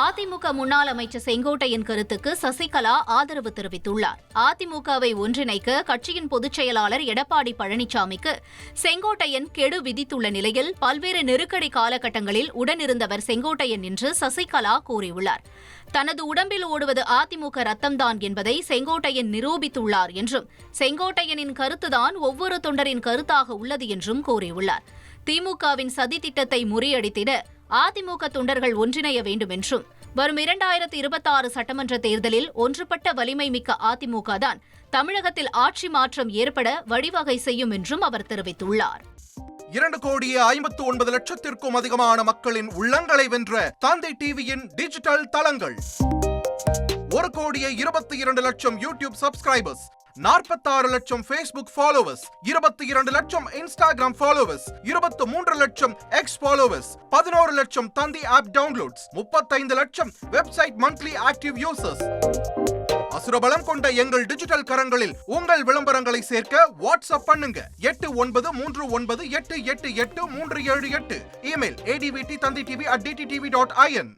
அதிமுக முன்னாள் அமைச்சர் செங்கோட்டையன் கருத்துக்கு சசிகலா ஆதரவு தெரிவித்துள்ளார். அதிமுகவை ஒன்றிணைக்க கட்சியின் பொதுச் செயலாளர் எடப்பாடி பழனிசாமிக்கு செங்கோட்டையன் கெடு விதித்துள்ள நிலையில் பல்வேறு நெருக்கடி காலகட்டங்களில் உடனிருந்தவர் செங்கோட்டையன் என்று சசிகலா கூறியுள்ளார். தனது உடம்பில் ஓடுவது அதிமுக ரத்தம்தான் என்பதை செங்கோட்டையன் நிரூபித்துள்ளார் என்றும், செங்கோட்டையனின் கருத்துதான் ஒவ்வொரு தொண்டரின் கருத்தாக உள்ளது என்றும் கூறியுள்ளார். திமுகவின் சதி திட்டத்தை முறியடித்திட அதிமுக தொண்டர்கள் ஒன்றிணைய வேண்டும் என்றும், வரும் 2026 சட்டமன்ற தேர்தலில் ஒன்றுபட்ட வலிமை மிக்க அதிமுக தான் தமிழகத்தில் ஆட்சி மாற்றம் ஏற்பட வழிவகை செய்யும் என்றும் அவர் தெரிவித்துள்ளார். 2,59,00,000க்கும் அதிகமான மக்களின் உள்ளங்களை வென்ற தந்தை டிவியின் டிஜிட்டல் தளங்கள், 1,22,00,000 யூடியூப் சப்ஸ்கிரைபர்ஸ், 46 லட்சம் Facebook ஃபாலோவர்ஸ், 22 லட்சம் Instagram ஃபாலோவர்ஸ், 23 லட்சம் X ஃபாலோவர்ஸ், 11 லட்சம் தந்தி ஆப் டவுன்லோட்ஸ், 35 லட்சம் வெப்சைட் மந்த்லி ஆக்டிவ் யூசர்ஸ். அசுரபலம் கொண்ட எங்கள் டிஜிட்டல் கரங்களில் உங்கள் விளம்பரங்களை சேர்க்க வாட்ஸ்அப் பண்ணுங்க. 8939888378. Email advttanditv@dttv.in.